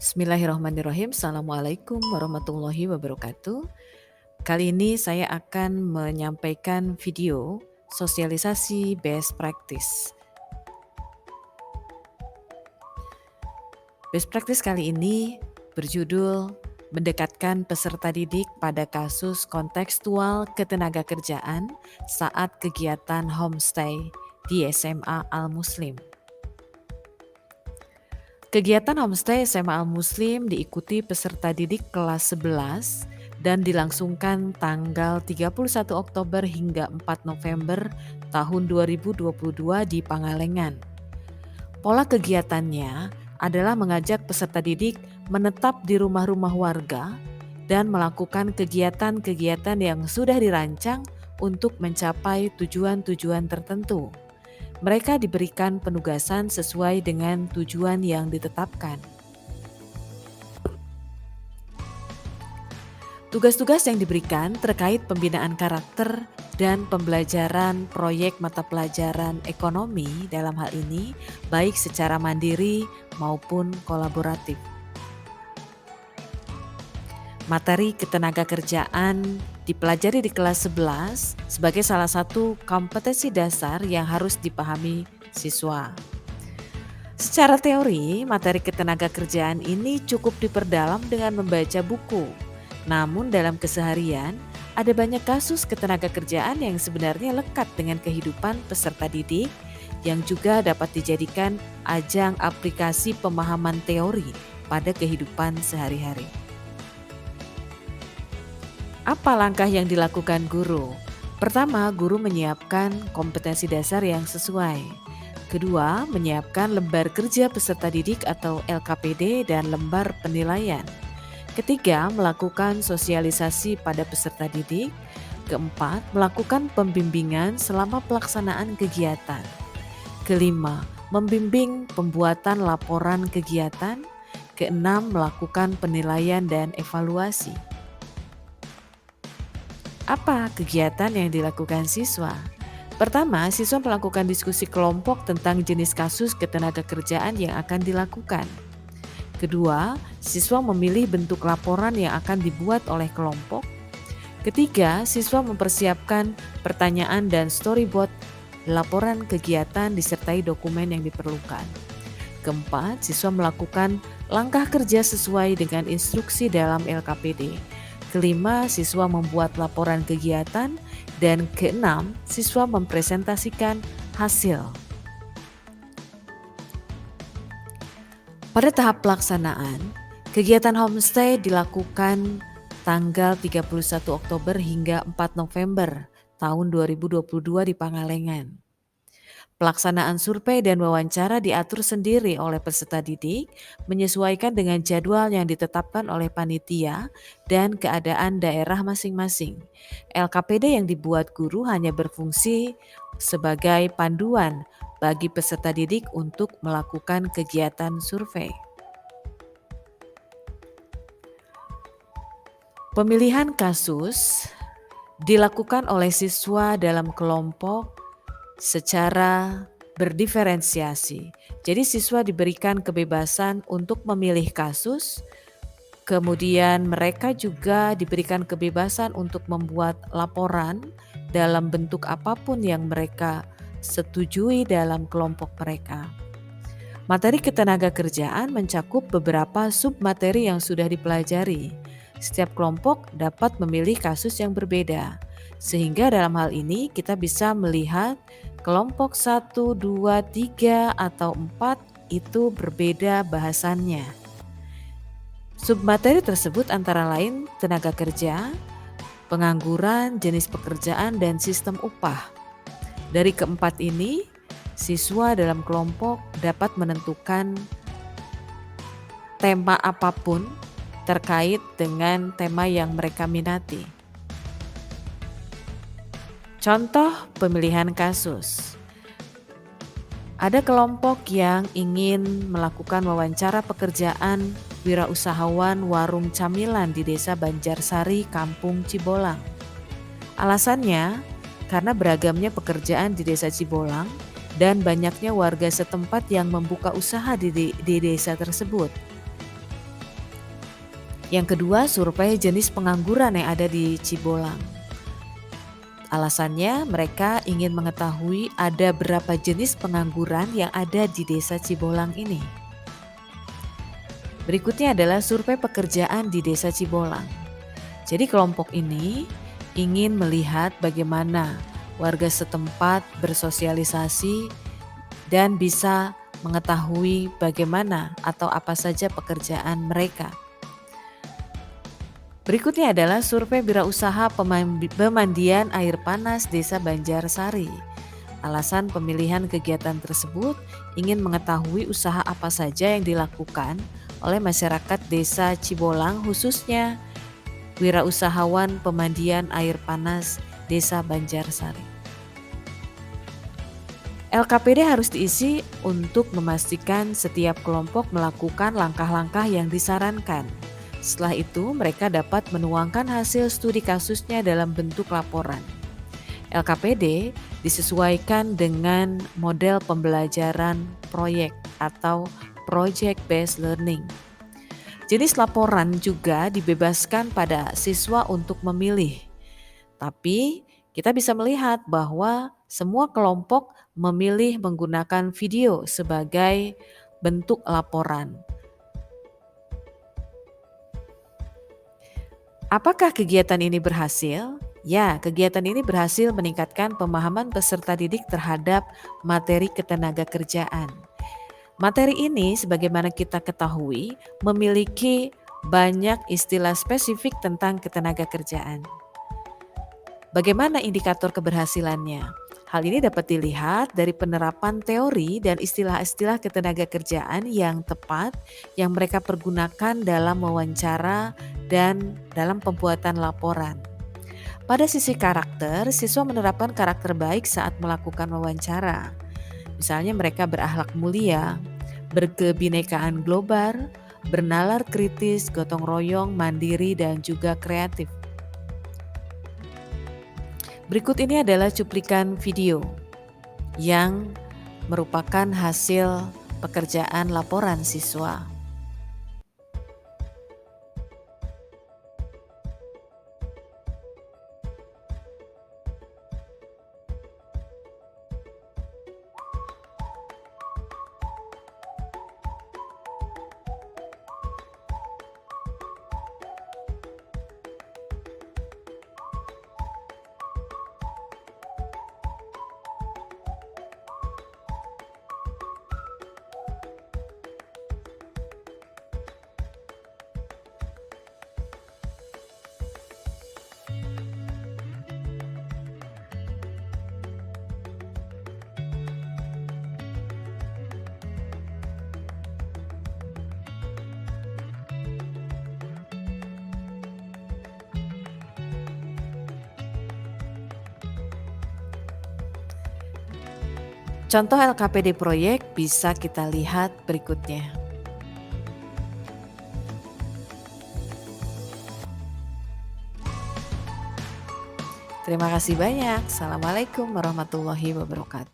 Bismillahirrahmanirrahim. Assalamualaikum warahmatullahi wabarakatuh. Kali ini saya akan menyampaikan video sosialisasi best practice. Best practice kali ini berjudul mendekatkan peserta didik pada kasus kontekstual ketenagakerjaan saat kegiatan homestay di SMA Al-Muslim. Kegiatan homestay SMA Al-Muslim diikuti peserta didik kelas 11 dan dilangsungkan tanggal 31 Oktober hingga 4 November tahun 2022 di Pangalengan. Pola kegiatannya adalah mengajak peserta didik menetap di rumah-rumah warga dan melakukan kegiatan-kegiatan yang sudah dirancang untuk mencapai tujuan-tujuan tertentu. Mereka diberikan penugasan sesuai dengan tujuan yang ditetapkan. Tugas-tugas yang diberikan terkait pembinaan karakter dan pembelajaran proyek mata pelajaran ekonomi dalam hal ini baik secara mandiri maupun kolaboratif. Materi ketenagakerjaan dipelajari di kelas 11 sebagai salah satu kompetensi dasar yang harus dipahami siswa. Secara teori, materi ketenagakerjaan ini cukup diperdalam dengan membaca buku. Namun dalam keseharian, ada banyak kasus ketenagakerjaan yang sebenarnya lekat dengan kehidupan peserta didik yang juga dapat dijadikan ajang aplikasi pemahaman teori pada kehidupan sehari-hari. Apa langkah yang dilakukan guru? Pertama, guru menyiapkan kompetensi dasar yang sesuai. Kedua, menyiapkan lembar kerja peserta didik atau LKPD dan lembar penilaian. Ketiga, melakukan sosialisasi pada peserta didik. Keempat, melakukan pembimbingan selama pelaksanaan kegiatan. Kelima, membimbing pembuatan laporan kegiatan. Keenam, melakukan penilaian dan evaluasi. Apa kegiatan yang dilakukan siswa? Pertama, siswa melakukan diskusi kelompok tentang jenis kasus ketenagakerjaan yang akan dilakukan. Kedua, siswa memilih bentuk laporan yang akan dibuat oleh kelompok. Ketiga, siswa mempersiapkan pertanyaan dan storyboard laporan kegiatan disertai dokumen yang diperlukan. Keempat, siswa melakukan langkah kerja sesuai dengan instruksi dalam LKPD. Kelima, siswa membuat laporan kegiatan. Dan keenam, siswa mempresentasikan hasil. Pada tahap pelaksanaan, kegiatan homestay dilakukan tanggal 31 Oktober hingga 4 November tahun 2022 di Pangalengan. Pelaksanaan survei dan wawancara diatur sendiri oleh peserta didik, menyesuaikan dengan jadwal yang ditetapkan oleh panitia dan keadaan daerah masing-masing. LKPD yang dibuat guru hanya berfungsi sebagai panduan bagi peserta didik untuk melakukan kegiatan survei. Pemilihan kasus dilakukan oleh siswa dalam kelompok secara berdiferensiasi. Jadi siswa diberikan kebebasan untuk memilih kasus, kemudian mereka juga diberikan kebebasan untuk membuat laporan dalam bentuk apapun yang mereka setujui dalam kelompok mereka. Materi ketenagakerjaan mencakup beberapa submateri yang sudah dipelajari. Setiap kelompok dapat memilih kasus yang berbeda. Sehingga dalam hal ini kita bisa melihat kelompok 1, 2, 3, atau 4 itu berbeda bahasannya. Submateri tersebut antara lain tenaga kerja, pengangguran, jenis pekerjaan, dan sistem upah. Dari keempat ini, siswa dalam kelompok dapat menentukan tema apapun terkait dengan tema yang mereka minati. Contoh pemilihan kasus. Ada kelompok yang ingin melakukan wawancara pekerjaan wirausahawan warung camilan di Desa Banjarsari, Kampung Cibolang. Alasannya, karena beragamnya pekerjaan di Desa Cibolang dan banyaknya warga setempat yang membuka usaha di desa tersebut. Yang kedua, survei jenis pengangguran yang ada di Cibolang. Alasannya mereka ingin mengetahui ada berapa jenis pengangguran yang ada di desa Cibolang ini. Berikutnya adalah survei pekerjaan di desa Cibolang. Jadi kelompok ini ingin melihat bagaimana warga setempat bersosialisasi dan bisa mengetahui bagaimana atau apa saja pekerjaan mereka. Berikutnya adalah survei wirausaha pemandian air panas Desa Banjarsari. Alasan pemilihan kegiatan tersebut ingin mengetahui usaha apa saja yang dilakukan oleh masyarakat Desa Cibolang, khususnya wirausahawan pemandian air panas Desa Banjarsari. LKPD harus diisi untuk memastikan setiap kelompok melakukan langkah-langkah yang disarankan. Setelah itu, mereka dapat menuangkan hasil studi kasusnya dalam bentuk laporan. LKPD disesuaikan dengan model pembelajaran proyek atau project based learning. Jenis laporan juga dibebaskan pada siswa untuk memilih. Tapi kita bisa melihat bahwa semua kelompok memilih menggunakan video sebagai bentuk laporan. Apakah kegiatan ini berhasil? Ya, kegiatan ini berhasil meningkatkan pemahaman peserta didik terhadap materi ketenagakerjaan. Materi ini sebagaimana kita ketahui memiliki banyak istilah spesifik tentang ketenagakerjaan. Bagaimana indikator keberhasilannya? Hal ini dapat dilihat dari penerapan teori dan istilah-istilah ketenagakerjaan yang tepat yang mereka pergunakan dalam wawancara dan dalam pembuatan laporan. Pada sisi karakter, siswa menerapkan karakter baik saat melakukan wawancara. Misalnya mereka berakhlak mulia, berkebinekaan global, bernalar kritis, gotong royong, mandiri, dan juga kreatif. Berikut ini adalah cuplikan video yang merupakan hasil pekerjaan laporan siswa. Contoh LKPD proyek bisa kita lihat berikutnya. Terima kasih banyak. Assalamualaikum warahmatullahi wabarakatuh.